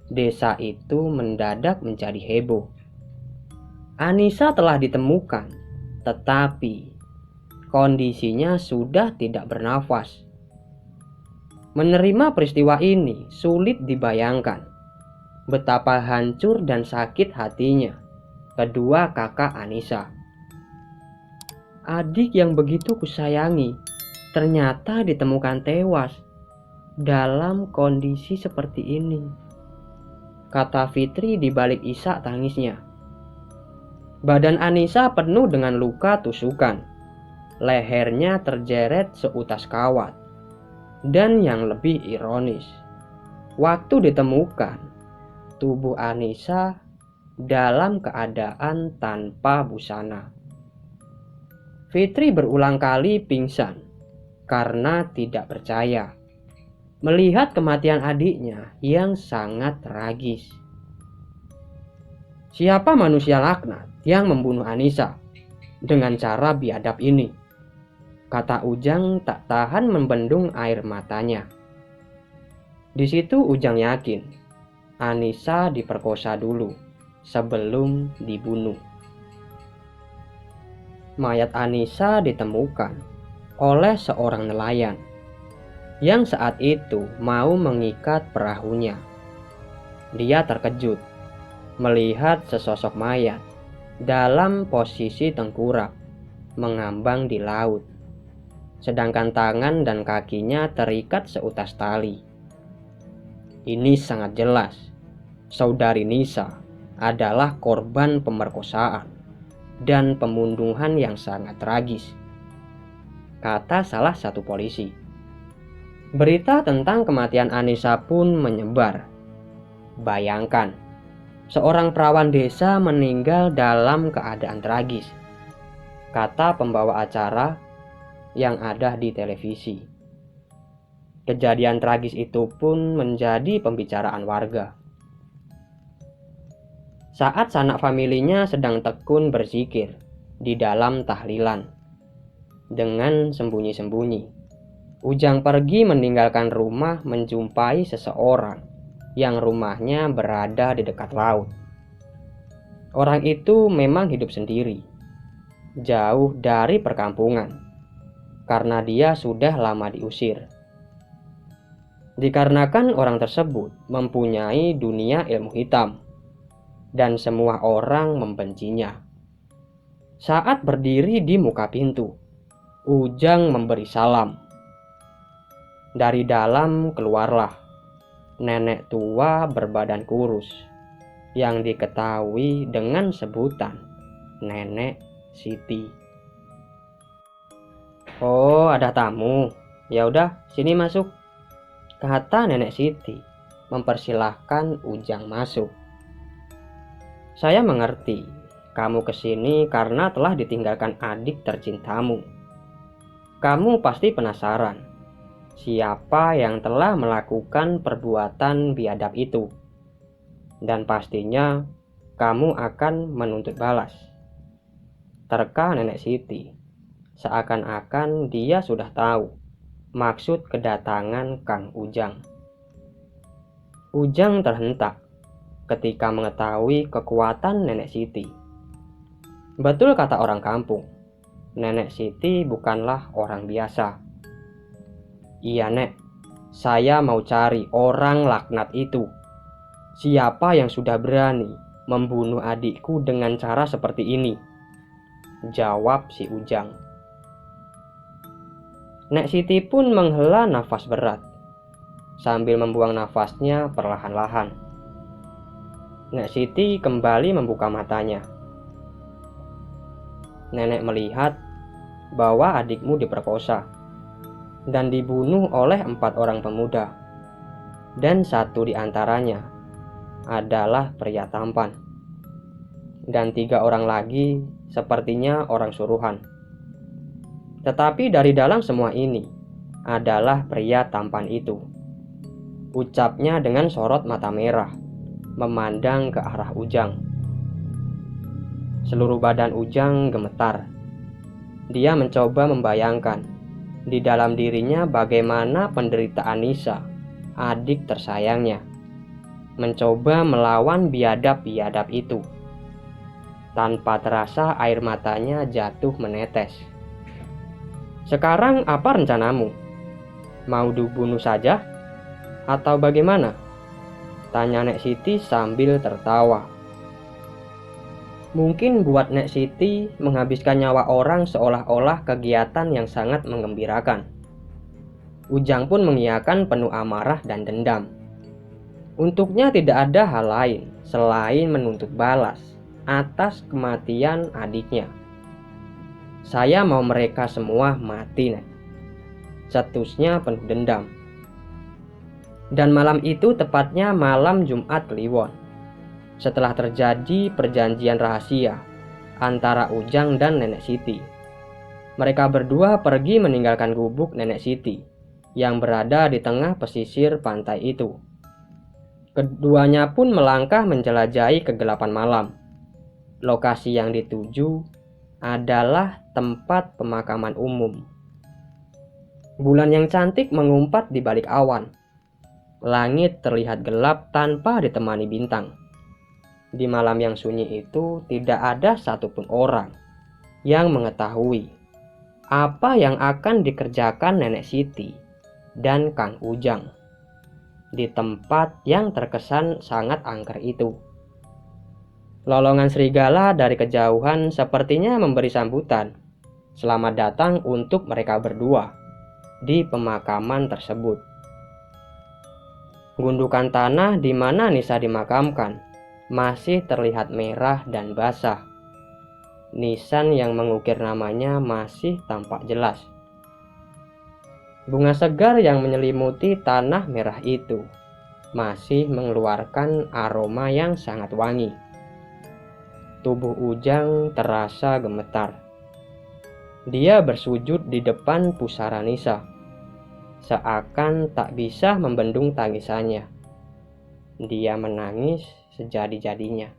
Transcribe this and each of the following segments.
desa itu mendadak menjadi heboh. Anissa telah ditemukan, tetapi kondisinya sudah tidak bernafas. Menerima peristiwa ini sulit dibayangkan betapa hancur dan sakit hatinya kedua kakak Anissa. Adik yang begitu kusayangi ternyata ditemukan tewas dalam kondisi seperti ini, kata Fitri di balik isak tangisnya. Badan Anissa penuh dengan luka tusukan. Lehernya terjeret seutas kawat. Dan yang lebih ironis, waktu ditemukan, tubuh Anissa dalam keadaan tanpa busana. Fitri berulang kali pingsan karena tidak percaya melihat kematian adiknya yang sangat tragis. Siapa manusia laknat yang membunuh Anissa dengan cara biadab ini? Kata Ujang tak tahan membendung air matanya. Di situ Ujang yakin Anissa diperkosa dulu sebelum dibunuh. Mayat Anissa ditemukan oleh seorang nelayan yang saat itu mau mengikat perahunya. Dia terkejut melihat sesosok mayat dalam posisi tengkurap mengambang di laut, sedangkan tangan dan kakinya terikat seutas tali. Ini sangat jelas saudari Nisa adalah korban pemerkosaan dan pembunuhan yang sangat tragis, kata salah satu polisi. Berita tentang kematian Anissa pun menyebar. Bayangkan, seorang perawan desa meninggal dalam keadaan tragis, kata pembawa acara yang ada di televisi. Kejadian tragis itu pun menjadi pembicaraan warga. Saat sanak familinya sedang tekun berzikir di dalam tahlilan, dengan sembunyi-sembunyi, Ujang pergi meninggalkan rumah menjumpai seseorang yang rumahnya berada di dekat laut. Orang itu memang hidup sendiri, jauh dari perkampungan, karena dia sudah lama diusir. Dikarenakan orang tersebut mempunyai dunia ilmu hitam, dan semua orang membencinya. Saat berdiri di muka pintu, Ujang memberi salam. Dari dalam keluarlah nenek tua berbadan kurus yang diketahui dengan sebutan Nenek Siti. "Oh, ada tamu. Ya udah, sini masuk," kata Nenek Siti, mempersilahkan Ujang masuk. "Saya mengerti kamu kesini karena telah ditinggalkan adik tercintamu. Kamu pasti penasaran siapa yang telah melakukan perbuatan biadab itu. Dan pastinya kamu akan menuntut balas," terka Nenek Siti, seakan-akan dia sudah tahu maksud kedatangan Kang Ujang. Ujang terhentak ketika mengetahui kekuatan Nenek Siti. Betul kata orang kampung, Nenek Siti bukanlah orang biasa. "Iya, Nek, saya mau cari orang laknat itu. Siapa yang sudah berani membunuh adikku dengan cara seperti ini?" jawab si Ujang. Nek Siti pun menghela nafas berat sambil membuang nafasnya perlahan-lahan. Nek Siti kembali membuka matanya. "Nenek melihat bahwa adikmu diperkosa dan dibunuh oleh 4 orang pemuda, dan satu di antaranya adalah pria tampan, dan 3 orang lagi sepertinya orang suruhan. Tetapi dari dalam semua ini adalah pria tampan itu," ucapnya dengan sorot mata merah, memandang ke arah Ujang. Seluruh badan Ujang gemetar. Dia mencoba membayangkan di dalam dirinya bagaimana penderitaan Nisa, adik tersayangnya. mencoba melawan biadab-biadab itu. Tanpa terasa air matanya jatuh menetes. "Sekarang apa rencanamu? Mau dibunuh saja? Atau bagaimana?" tanya Nek Siti sambil tertawa. Mungkin buat Nek Siti, menghabiskan nyawa orang seolah-olah kegiatan yang sangat menggembirakan. Ujang pun mengiyakan penuh amarah dan dendam. Untuknya tidak ada hal lain selain menuntut balas atas kematian adiknya. "Saya mau mereka semua mati, Nek," cetusnya penuh dendam. Dan malam itu tepatnya malam Jumat Kliwon. Setelah terjadi perjanjian rahasia antara Ujang dan Nenek Siti, mereka berdua pergi meninggalkan gubuk Nenek Siti yang berada di tengah pesisir pantai itu. Keduanya pun melangkah menjelajahi kegelapan malam. Lokasi yang dituju adalah tempat pemakaman umum. Bulan yang cantik mengumpat di balik awan. Langit terlihat gelap tanpa ditemani bintang. Di malam yang sunyi itu tidak ada satupun orang yang mengetahui apa yang akan dikerjakan Nenek Siti dan Kang Ujang di tempat yang terkesan sangat angker itu. Lolongan serigala dari kejauhan sepertinya memberi sambutan selamat datang untuk mereka berdua di pemakaman tersebut. Gundukan tanah di mana Nisa dimakamkan masih terlihat merah dan basah. Nisan yang mengukir namanya masih tampak jelas. Bunga segar yang menyelimuti tanah merah itu masih mengeluarkan aroma yang sangat wangi. Tubuh Ujang terasa gemetar. Dia bersujud di depan pusara Nisa, seakan tak bisa membendung tangisannya. Dia menangis sejadi-jadinya.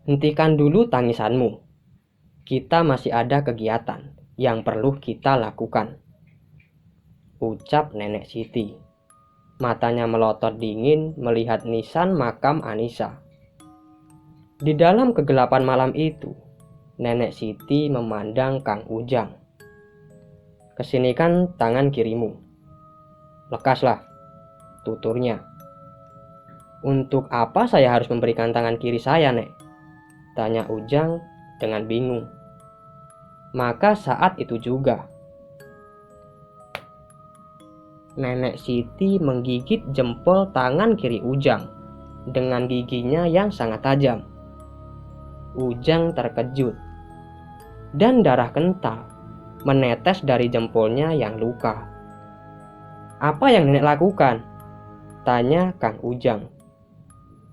"Hentikan dulu tangisanmu. Kita masih ada kegiatan yang perlu kita lakukan," ucap Nenek Siti. Matanya melotot dingin melihat nisan makam Anissa. Di dalam kegelapan malam itu, Nenek Siti memandang Kang Ujang. "Kesinikan tangan kirimu." "Lekaslah," tuturnya. "Untuk apa saya harus memberikan tangan kiri saya, Nek?" tanya Ujang dengan bingung. Maka saat itu juga Nenek Siti menggigit jempol tangan kiri Ujang dengan giginya yang sangat tajam. Ujang terkejut dan darah kental menetes dari jempolnya yang luka. "Apa yang Nenek lakukan?" tanya Kang Ujang.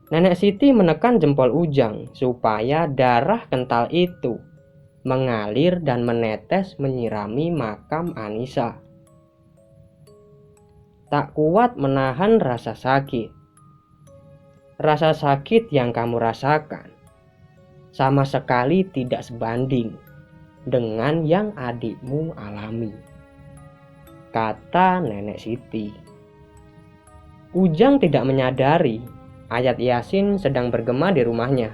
Nenek Siti menekan jempol Ujang supaya darah kental itu mengalir dan menetes menyirami makam Anissa. "Tak kuat menahan rasa sakit. Rasa sakit yang kamu rasakan sama sekali tidak sebanding dengan yang adikmu alami," kata Nenek Siti. Ujang tidak menyadari ayat Yasin sedang bergema di rumahnya,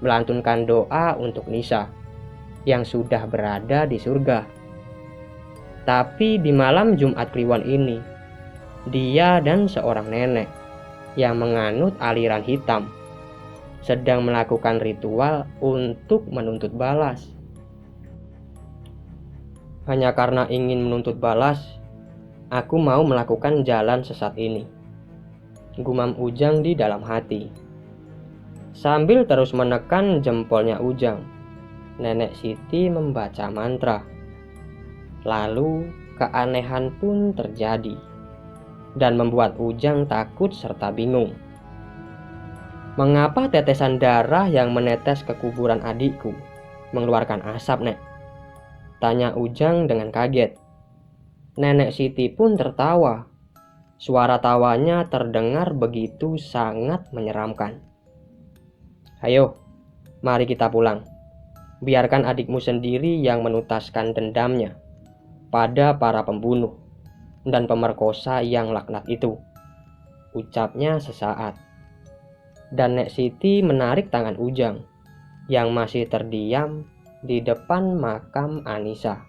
melantunkan doa untuk Nisa yang sudah berada di surga. Tapi di malam Jumat Kliwon ini, dia dan seorang nenek yang menganut aliran hitam sedang melakukan ritual untuk menuntut balas. "Hanya karena ingin menuntut balas, aku mau melakukan jalan sesat ini," gumam Ujang di dalam hati. Sambil terus menekan jempolnya Ujang, Nenek Siti membaca mantra. Lalu keanehan pun terjadi dan membuat Ujang takut serta bingung. "Mengapa tetesan darah yang menetes ke kuburan adikku mengeluarkan asap, Nek?" tanya Ujang dengan kaget. Nenek Siti pun tertawa. Suara tawanya terdengar begitu sangat menyeramkan. "Ayo, mari kita pulang. Biarkan adikmu sendiri yang menuntaskan dendamnya pada para pembunuh dan pemerkosa yang laknat itu," ucapnya sesaat. Dan Nek Siti menarik tangan Ujang yang masih terdiam di depan makam Anissa.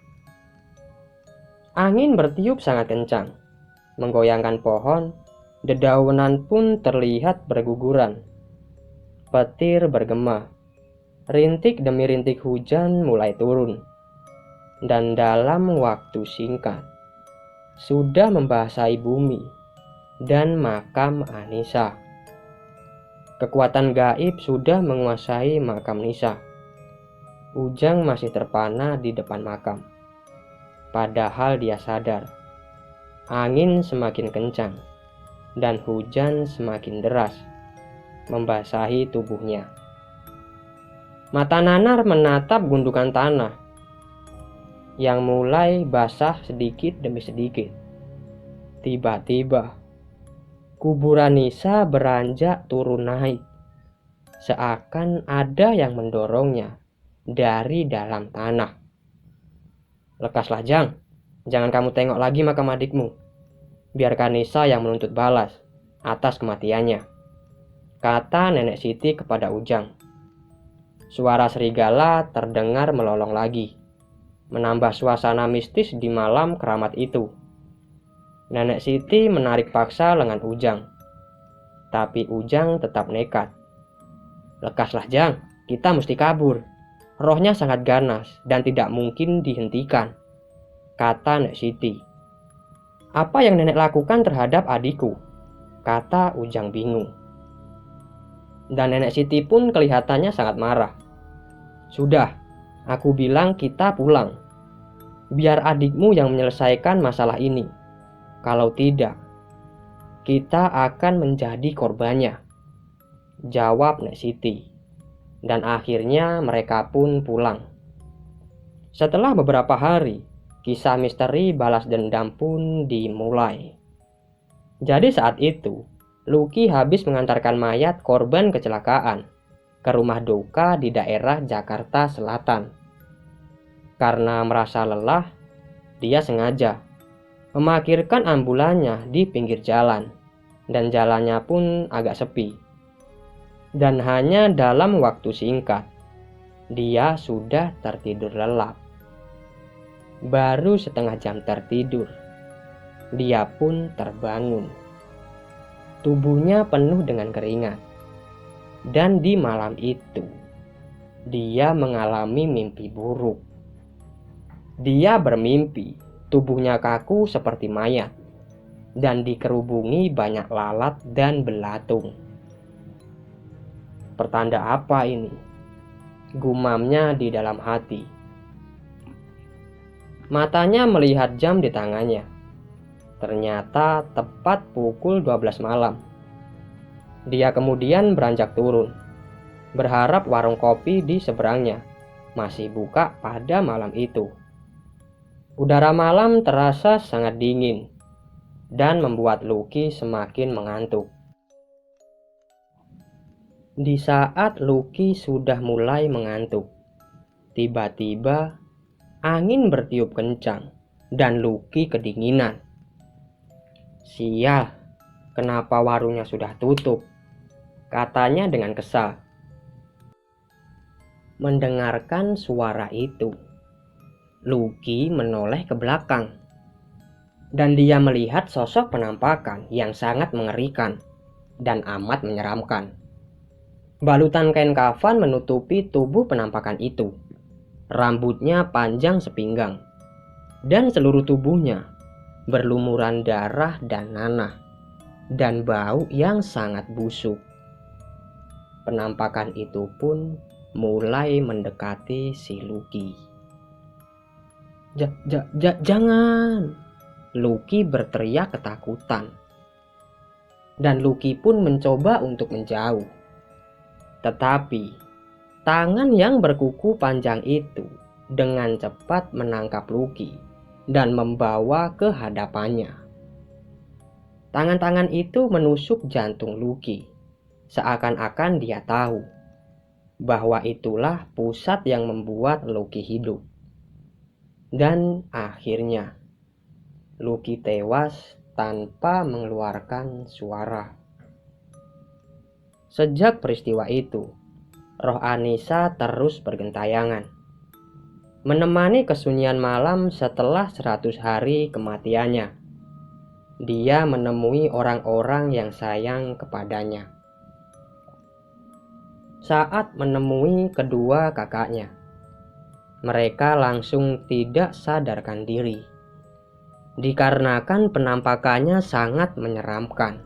Angin bertiup sangat kencang, menggoyangkan pohon, dedaunan pun terlihat berguguran. Petir bergema, rintik demi rintik hujan mulai turun. Dan dalam waktu singkat, sudah membasahi bumi dan makam Anissa. Kekuatan gaib sudah menguasai makam Nisa. Ujang masih terpana di depan makam. Padahal dia sadar, angin semakin kencang dan hujan semakin deras, membasahi tubuhnya. Mata Nanar menatap gundukan tanah yang mulai basah sedikit demi sedikit. Tiba-tiba, kuburan Nisa beranjak turun naik, seakan ada yang mendorongnya dari dalam tanah. Lekaslah Jang, jangan kamu tengok lagi makam adikmu. Biarkan Nisa yang menuntut balas atas kematiannya, kata Nenek Siti kepada Ujang. Suara serigala terdengar melolong lagi, menambah suasana mistis di malam keramat itu. Nenek Siti menarik paksa lengan Ujang, tapi Ujang tetap nekat. Lekaslah Jang, kita mesti kabur. Rohnya sangat ganas dan tidak mungkin dihentikan, kata Nek Siti. Apa yang nenek lakukan terhadap adikku? Kata Ujang bingung. Dan Nenek Siti pun kelihatannya sangat marah. Sudah, aku bilang kita pulang. Biar adikmu yang menyelesaikan masalah ini. Kalau tidak, kita akan menjadi korbannya, jawab Nek Siti. Dan akhirnya mereka pun pulang. Setelah beberapa hari, kisah misteri balas dendam pun dimulai. Jadi saat itu, Lucky habis mengantarkan mayat korban kecelakaan ke rumah duka di daerah Jakarta Selatan. Karena merasa lelah, dia sengaja memarkirkan ambulannya di pinggir jalan, dan jalannya pun agak sepi. Dan hanya dalam waktu singkat, dia sudah tertidur lelap. Baru setengah jam tertidur, dia pun terbangun. Tubuhnya penuh dengan keringat. Dan di malam itu, dia mengalami mimpi buruk. Dia bermimpi tubuhnya kaku seperti mayat dan dikerubungi banyak lalat dan belatung. Pertanda apa ini? Gumamnya di dalam hati. Matanya melihat jam di tangannya. Ternyata tepat pukul 12 malam. Dia kemudian beranjak turun, berharap warung kopi di seberangnya masih buka pada malam itu. Udara malam terasa sangat dingin dan membuat Lucky semakin mengantuk. Di saat Lucky sudah mulai mengantuk, tiba-tiba angin bertiup kencang dan Lucky kedinginan. Sial, kenapa warungnya sudah tutup? Katanya dengan kesal. Mendengarkan suara itu, Lucky menoleh ke belakang, dan dia melihat sosok penampakan yang sangat mengerikan dan amat menyeramkan. Balutan kain kafan menutupi tubuh penampakan itu. Rambutnya panjang sepinggang, dan seluruh tubuhnya berlumuran darah dan nanah, dan bau yang sangat busuk. Penampakan itu pun mulai mendekati si Lucky. Jangan! Lucky berteriak ketakutan. Dan Lucky pun mencoba untuk menjauh. Tetapi, tangan yang berkuku panjang itu dengan cepat menangkap Lucky dan membawa ke hadapannya. Tangan-tangan itu menusuk jantung Lucky, seakan-akan dia tahu bahwa itulah pusat yang membuat Lucky hidup. Dan akhirnya, Lucky tewas tanpa mengeluarkan suara. Sejak peristiwa itu, roh Anissa terus bergentayangan, menemani kesunyian malam setelah 100 hari kematiannya. Dia menemui orang-orang yang sayang kepadanya. Saat menemui kedua kakaknya, mereka langsung tidak sadarkan diri, dikarenakan penampakannya sangat menyeramkan.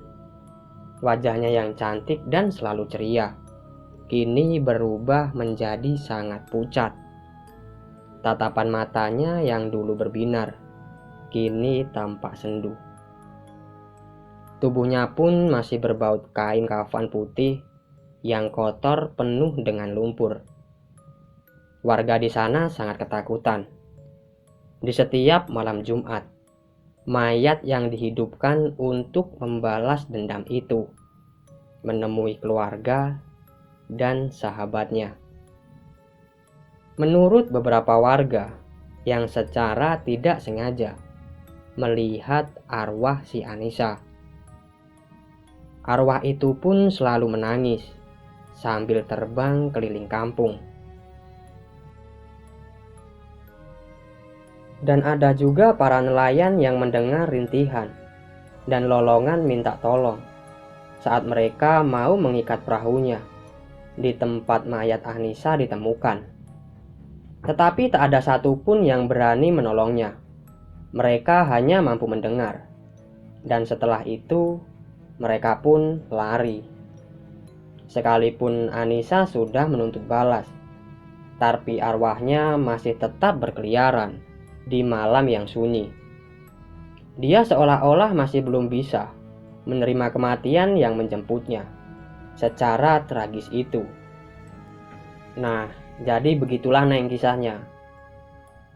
Wajahnya yang cantik dan selalu ceria, kini berubah menjadi sangat pucat. Tatapan matanya yang dulu berbinar, kini tampak sendu. Tubuhnya pun masih berbaut kain kafan putih yang kotor penuh dengan lumpur. Warga di sana sangat ketakutan. Di setiap malam Jumat, mayat yang dihidupkan untuk membalas dendam itu menemui keluarga dan sahabatnya. Menurut beberapa warga yang secara tidak sengaja melihat arwah si Anissa, arwah itu pun selalu menangis sambil terbang keliling kampung. Dan ada juga para nelayan yang mendengar rintihan dan lolongan minta tolong saat mereka mau mengikat perahunya di tempat mayat Anissa ditemukan. Tetapi tak ada satupun yang berani menolongnya. Mereka hanya mampu mendengar, dan setelah itu mereka pun lari. Sekalipun Anissa sudah menuntut balas, tapi arwahnya masih tetap berkeliaran di malam yang sunyi. Dia seolah-olah masih belum bisa menerima kematian yang menjemputnya secara tragis itu. Nah, jadi begitulah Neng kisahnya.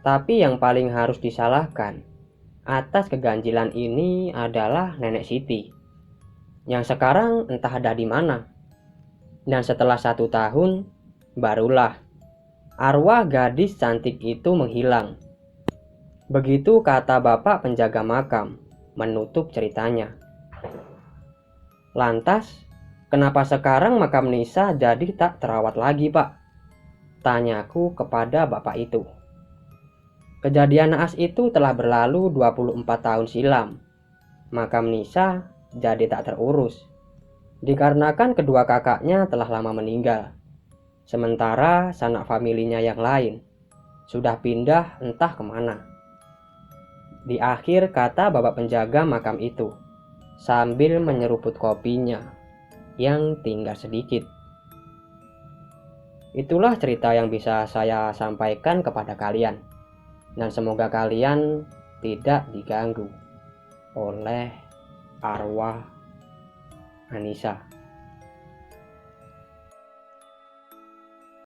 Tapi yang paling harus disalahkan atas keganjilan ini adalah Nenek Siti, yang sekarang entah ada di mana. Dan setelah 1 tahun, barulah arwah gadis cantik itu menghilang. Begitu kata bapak penjaga makam menutup ceritanya. Lantas, kenapa sekarang makam Nisa jadi tak terawat lagi, Pak? Tanyaku kepada bapak itu. Kejadian naas itu telah berlalu 24 tahun silam. Makam Nisa jadi tak terurus, dikarenakan kedua kakaknya telah lama meninggal. Sementara sanak familinya yang lain sudah pindah entah kemana. Di akhir kata bapak penjaga makam itu, sambil menyeruput kopinya yang tinggal sedikit. Itulah cerita yang bisa saya sampaikan kepada kalian, dan semoga kalian tidak diganggu oleh arwah Anissa.